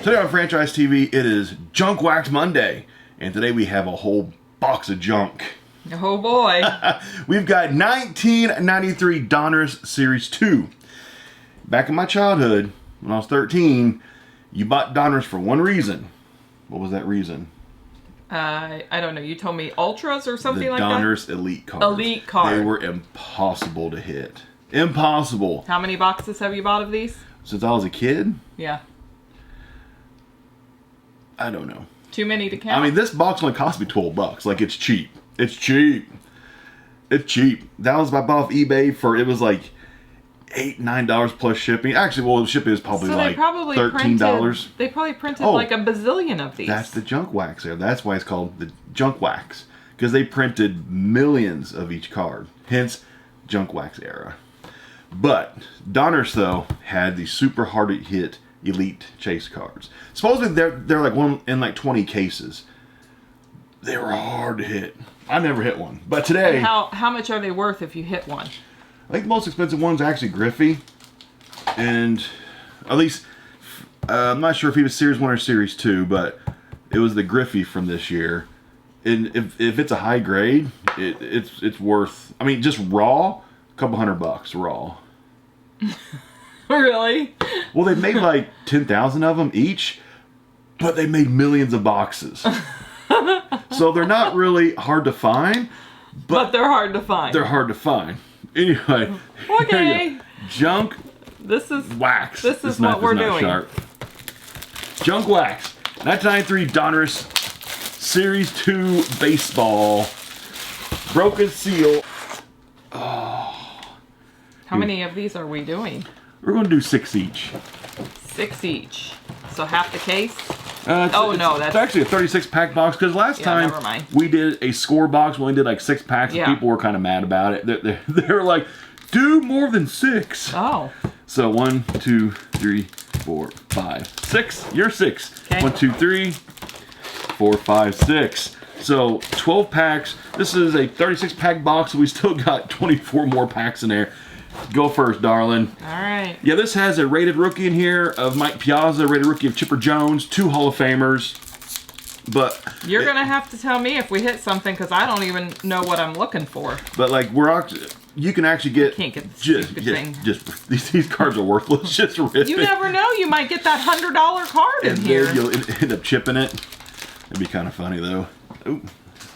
Today on Franchise TV, it is Junk Wax Monday, and today we have a whole box of junk. Oh boy. We've got 1993 DONRUSS Series 2. Back in my childhood, when I was 13, you bought DONRUSS for one reason. What was that reason? I don't know. You told me Ultras or something like that? The DONRUSS Elite cards. Elite cards. They were impossible to hit. Impossible. How many boxes have you bought of these? Since I was a kid? Yeah. I don't know. Too many to count? I mean, this box only cost me $12. Like, it's cheap. It's cheap. It's cheap. That was I bought off eBay for, it was like $8, $9 plus shipping. Actually, well, shipping is probably so like $13. They probably printed like a bazillion of these. That's the junk wax there. That's why it's called the junk wax. Because they printed millions of each card. Hence, junk wax era. But DONRUSS, though, had the super hard to hit Elite Chase cards. Supposedly they're like one in like 20 cases. They were hard to hit. I never hit one. But today... And how much are they worth if you hit one? I think the most expensive one's actually Griffey. And at least, I'm not sure if he was Series 1 or Series 2, but it was the Griffey from this year. And if it's a high grade, it's worth... I mean, just raw, a couple $100 raw. Really? Well, they made like 10,000 of them each, but they made millions of boxes. So they're not really hard to find. But they're hard to find. They're hard to find. Anyway. Okay. Junk this is wax. This is what we're doing. Sharp. Junk wax. 1993 DONRUSS Series 2 baseball. Broken seal. Oh. How many of these are we doing? We're going to do 6 each. 6 each. So half the case? It's actually a 36-pack box, because last time we did a score box, we only did like 6 packs, and people were kind of mad about it. They were like, do more than 6. Oh. So 1, 2, 3, 4, 5, 6. You're 6. Okay. 1, 2, 3, 4, 5, 6. So 12 packs. This is a 36-pack box, so we still got 24 more packs in there. Go first, darling. All right. Yeah, this has a rated rookie in here of Mike Piazza, rated rookie of Chipper Jones, 2 Hall of Famers. But you're gonna have to tell me if we hit something, because I don't even know what I'm looking for. But like you can actually get. Can't get the stupid thing. Just these cards are worthless. Just rip it. You never know. You might get that $100 card in here. And you'll end up chipping it. It'd be kind of funny though. Ooh.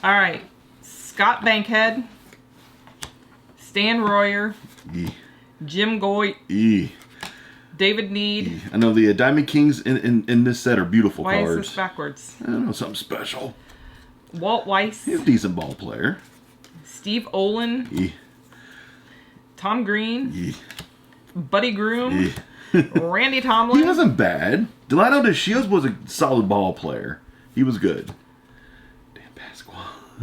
All right, Scott Bankhead, Stan Royer. Jim Goit. David Need. I know the Diamond Kings in this set are beautiful cards. Why is this backwards? I don't know, something special. Walt Weiss. He's a decent ball player. Steve Olin. Tom Green. Buddy Groom. Randy Tomlin. He wasn't bad. Delano DeShields was a solid ball player. He was good.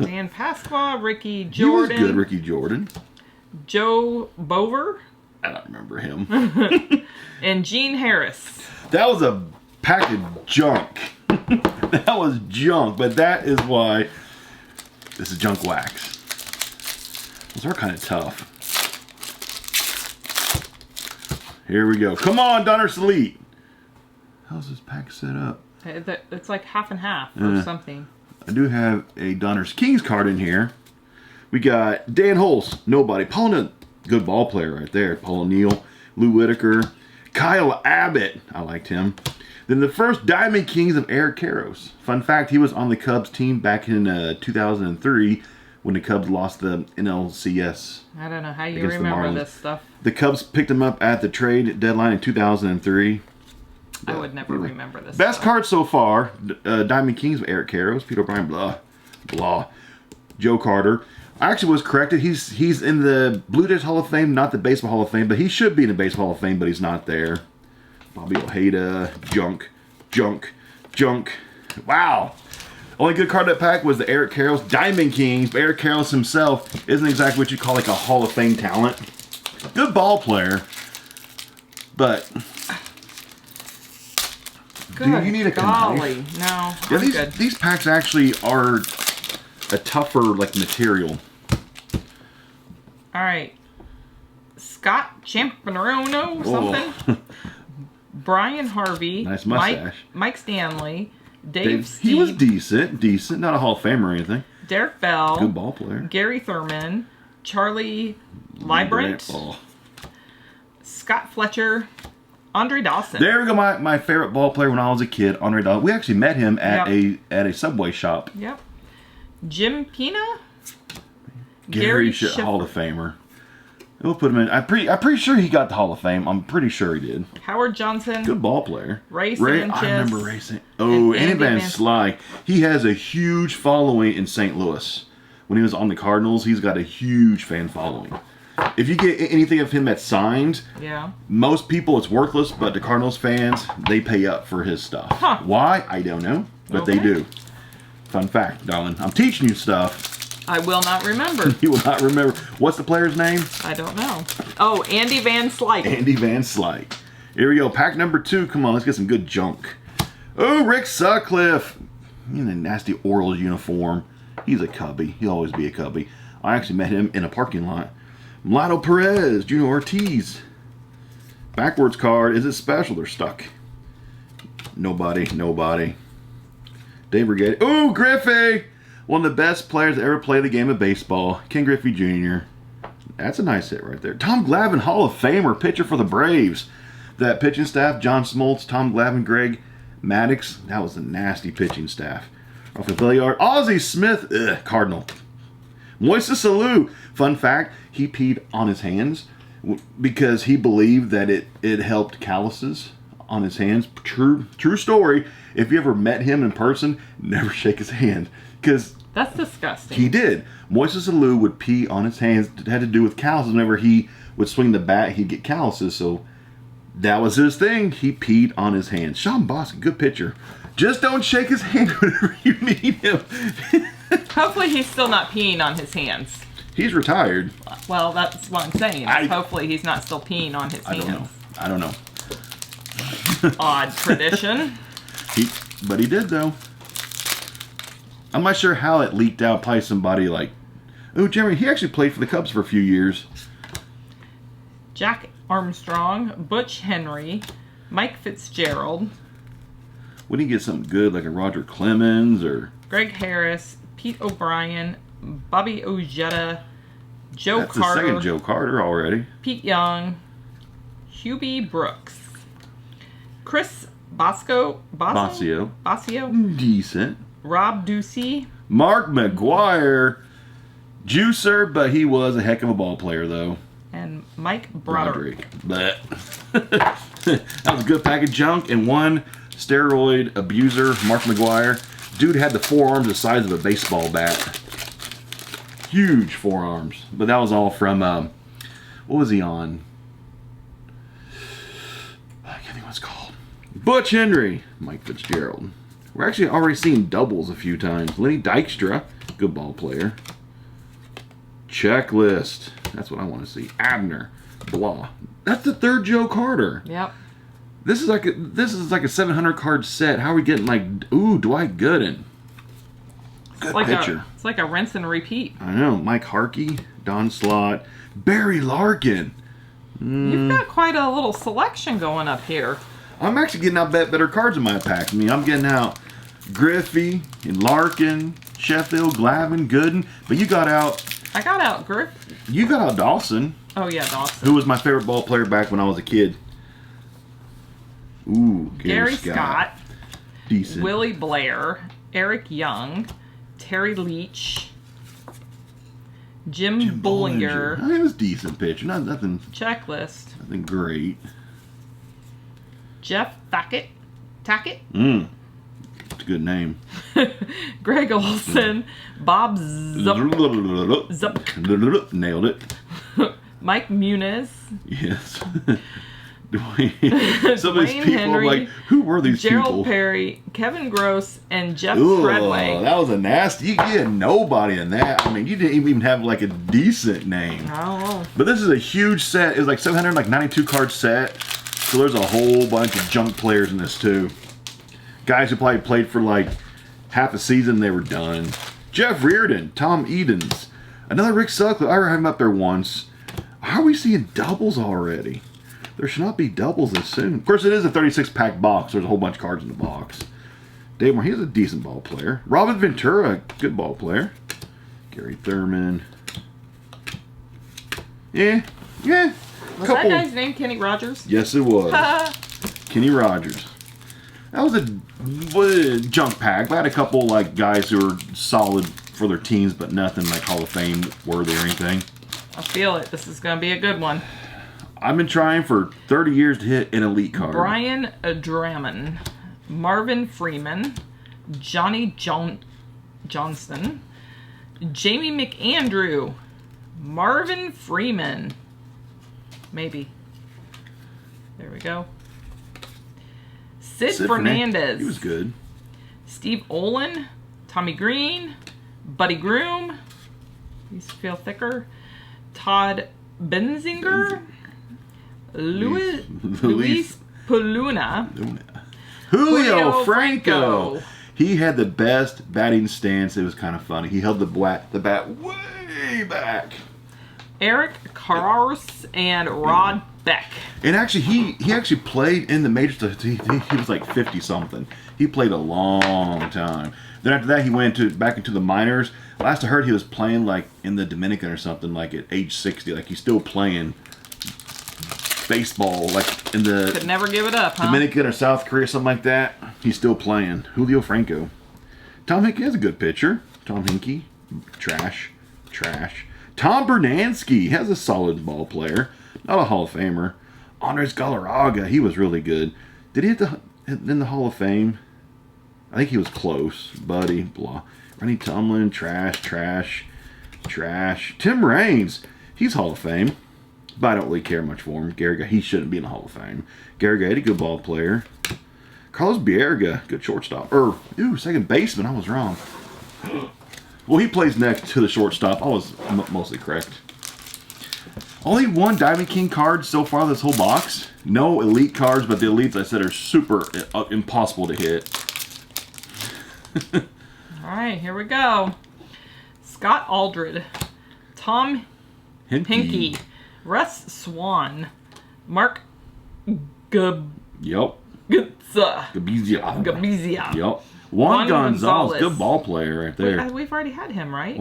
Dan Pasqua. Ricky Jordan. He was good, Ricky Jordan. Joe Bover. I don't remember him. And Gene Harris. That was a pack of junk. That was junk, but that is why this is junk wax. Those are kind of tough. Here we go. Come on, DONRUSS Elite. How's this pack set up? It's like half and half or something. I do have a DONRUSS Kings card in here. We got Dan Holtz, nobody. Paul O'Neill, good ball player right there. Paul O'Neill, Lou Whitaker, Kyle Abbott, I liked him. Then the first Diamond Kings of Eric Karros. Fun fact, he was on the Cubs team back in 2003 when the Cubs lost the NLCS. I don't know how you remember this stuff. The Cubs picked him up at the trade deadline in 2003. I would never remember this Best stuff. card so far, Diamond Kings of Eric Karros, Peter O'Brien, blah, blah. Joe Carter. I actually was corrected. He's in the Blue Jays Hall of Fame, not the Baseball Hall of Fame, but he should be in the Baseball Hall of Fame, but he's not there. Bobby Ojeda, junk. Wow. Only good card in that pack was the Eric Karros Diamond Kings, but Eric Karros himself isn't exactly what you call like a Hall of Fame talent. Good ball player, but good. Do you need a golly, no. Yeah, these packs actually are a tougher like material. All right, Scott Champinerono something. Brian Harvey. Nice mustache. Mike Stanley. Dave He was Steve. decent. Not a Hall of Famer or anything. Derek Bell. Good ball player. Gary Thurman. Charlie Librant. Oh. Scott Fletcher. Andre Dawson. There we go. My favorite ball player when I was a kid, Andre Dawson. We actually met him at a Subway shop. Yep. Jim Pina. Gary Hall of Famer. We'll put him in. I'm pretty sure he got the Hall of Fame. I'm pretty sure he did. Howard Johnson. Good ball player. Ray Sanchez. I remember Ray Sanchez. Oh, Andy Van Slyke. He has a huge following in St. Louis. When he was on the Cardinals, he's got a huge fan following. If you get anything of him that's signed, most people it's worthless, but the Cardinals fans, they pay up for his stuff. Huh. Why? I don't know, but they do. Fun fact, darling. I'm teaching you stuff. I will not remember. You will not remember. What's the player's name? I don't know. Oh, Andy Van Slyke. Andy Van Slyke. Here we go. Pack number 2. Come on, let's get some good junk. Oh, Rick Sutcliffe. In a nasty Orioles uniform. He's a cubby. He'll always be a cubby. I actually met him in a parking lot. Mlato Perez. Junior Ortiz. Backwards card. Is it special? They're stuck. Nobody. Dave Brigade. Oh, Griffey. One of the best players to ever play the game of baseball. Ken Griffey Jr. That's a nice hit right there. Tom Glavine, Hall of Famer, pitcher for the Braves. That pitching staff, John Smoltz, Tom Glavine, Greg Maddox. That was a nasty pitching staff. Rafael Villiard. Ozzie Smith, Cardinal. Moises Alou. Fun fact, he peed on his hands because he believed that it helped calluses on his hands. True story. If you ever met him in person, never shake his hand. Because that's disgusting. He did. Moises Alou would pee on his hands. It had to do with calluses. Whenever he would swing the bat, he'd get calluses. So that was his thing. He peed on his hands. Sean Boston, good pitcher. Just don't shake his hand whenever you meet him. Hopefully he's still not peeing on his hands. He's retired. Well, that's what I'm saying. Hopefully he's not still peeing on his hands. I don't know. Odd tradition. But he did, though. I'm not sure how it leaked out. Probably somebody like... Oh, Jeremy, he actually played for the Cubs for a few years. Jack Armstrong, Butch Henry, Mike Fitzgerald. Wouldn't he get something good like a Roger Clemens or... Greg Harris, Pete O'Brien, Bobby Ojeda, Joe That's Carter. the second Joe Carter already. Pete Young, Hubie Brooks, Chris Bosio. Decent. Rob Ducey. Mark McGuire. Juicer, but he was a heck of a ball player, though. And Mike Broderick. But that was a good pack of junk and one steroid abuser, Mark McGuire. Dude had the forearms the size of a baseball bat. Huge forearms. But that was all from, what was he on? I can't think what it's called. Butch Henry. Mike Fitzgerald. We're actually already seeing doubles a few times. Lenny Dykstra. Good ball player. Checklist. That's what I want to see. Abner. Blah. That's the third Joe Carter. Yep. This is like a 700 card set. How are we getting like Dwight Gooden? Good pitcher. It's like a rinse and repeat. I know. Mike Harkey, Don Slott, Barry Larkin. You've got quite a little selection going up here. I'm actually getting out better cards in my pack. I mean, I'm getting out Griffey and Larkin, Sheffield, Glavine, Gooden. But you got out... I got out Griff. You got out Dawson. Oh, yeah, Dawson. Who was my favorite ball player back when I was a kid. Ooh, Gary Scott. Decent. Willie Blair. Eric Young. Terry Leach. Jim Bullinger. I mean, it was decent pitcher. Nothing. Checklist. Nothing great. Jeff Tackett. It's a good name. Greg Olson. Bob Zup. Nailed it. Mike Muniz. Yes. Some of these people, Henry, I'm like, who were these Gerald people? Perry, Kevin Gross, and Jeff Treadway. That was a nasty. You get nobody in that. I mean, you didn't even have like a decent name. I don't know. But this is a huge set. It was like 792 card set. So there's a whole bunch of junk players in this too. Guys who probably played for like half a season, they were done. Jeff Reardon, Tom Edens, another Rick Sutcliffe. I had him up there once. How are we seeing doubles already? There should not be doubles this soon. Of course, it is a 36-pack box. There's a whole bunch of cards in the box. Dave Moore, he's a decent ball player. Robin Ventura, good ball player. Gary Thurman. Yeah. Was that guy's name Kenny Rogers? Yes, it was. Kenny Rogers. That was a junk pack. I had a couple like guys who were solid for their teams, but nothing like Hall of Fame worthy or anything. I feel it. This is going to be a good one. I've been trying for 30 years to hit an elite card. Brian Draman, Marvin Freeman, Johnny Johnston, Jamie McAndrew, Marvin Freeman. Maybe. There we go. Sid Fernandez. He was good. Steve Olin, Tommy Green, Buddy Groom. These feel thicker. Todd Benzinger. Luis Puluna. Julio Franco. He had the best batting stance. It was kind of funny. He held the bat way back. Eric Karros and Rod Beck. And actually, he actually played in the majors. He was like 50-something. He played a long time. Then after that, he went back into the minors. Last I heard, he was playing like in the Dominican or something, like at age 60. Like he's still playing baseball, like in the Could never give it up, huh? Dominican or South Korea, something like that. He's still playing. Julio Franco. Tom Hinkey is a good pitcher. Tom Hinkey, trash. Tom Bernansky has a solid ball player. Not a Hall of Famer. Andres Galarraga, he was really good. Did he hit in the Hall of Fame? I think he was close. Buddy, blah. Ronnie Tomlin, trash. Tim Raines, he's Hall of Fame. But I don't really care much for him. Gary Guy, he shouldn't be in the Hall of Fame. Gary Guy, a good ball player. Carlos Bierga, good shortstop. Second baseman, I was wrong. Well, he plays next to the shortstop. I was mostly correct. Only one Diamond King card so far this whole box. No elite cards, but the elites I said are super impossible to hit. All right, here we go. Scott Aldred, Tom Hinkie, Russ Swan, Mark Yep. Gabizia. Yep. Juan Gonzalez, good ball player right there. We've already had him, right?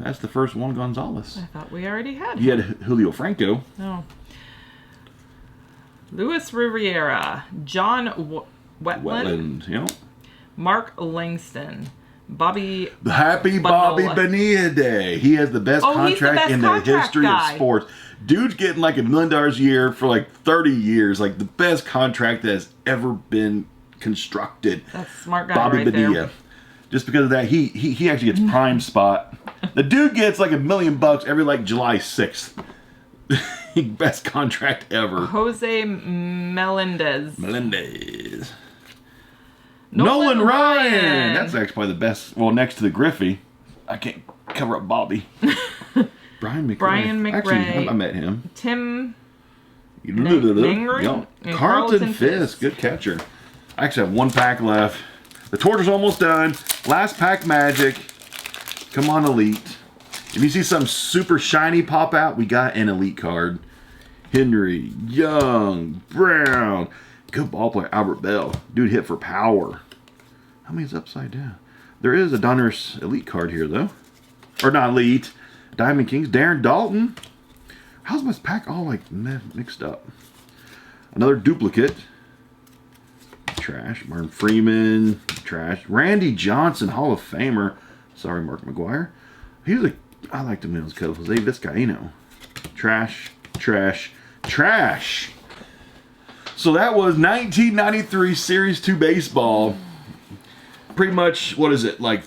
That's the first Juan Gonzalez. I thought we already had him. You had Julio Franco. No. Luis Riviera, John Wetland, Yep. Mark Langston, Bobby. Happy Bobby Bonilla Day. He has the best contract in the history of sports. Dude's getting like $1 million a year for like 30 years. Like the best contract that has ever been constructed. That's a smart guy Bobby right Bonilla. there. Just because of that, he actually gets prime spot. The dude gets like $1 million every like July 6th. Best contract ever. Jose Melendez. Nolan Ryan. That's actually probably the best. Well, next to the Griffey. I can't cover up Bobby. Brian McRae. Actually, I met him. Tim Carlton Fisk. Good catcher. I actually have one pack left. The torch is almost done. Last pack magic. Come on, elite. If you see some super shiny pop out, we got an elite card. Henry, Young, Brown. Good ball player. Albert Bell. Dude hit for power. How many is upside down? There is a DONRUSS elite card here, though. Or not elite. Diamond Kings. Darren Dalton. How's my pack all like mixed up? Another duplicate. Trash. Martin Freeman. Trash. Randy Johnson, Hall of Famer. Sorry, Mark McGuire. He was I liked him in his cut. Jose Vizcaíno. Trash. So that was 1993 Series 2 baseball. Pretty much, what is it, like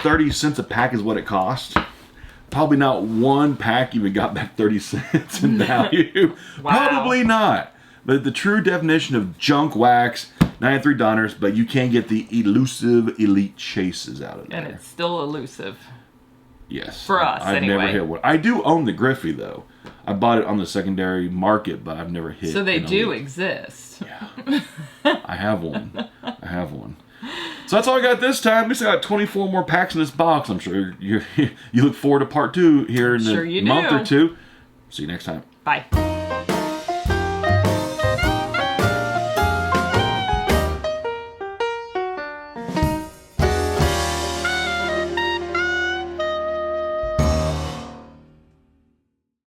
30 cents a pack is what it cost. Probably not one pack even got back 30 cents in value. Wow. Probably not. But the true definition of junk wax, 93 DONRUSS, but you can get the elusive elite chases out of there. And it's still elusive. Yes. For us, I've anyway. never hit one. I do own the Griffey, though. I bought it on the secondary market, but I've never hit. So they do elite. exist. Yeah. I have one. So that's all I got this time. At least I got 24 more packs in this box. I'm sure you look forward to part 2 here in a month or two. See you next time. Bye.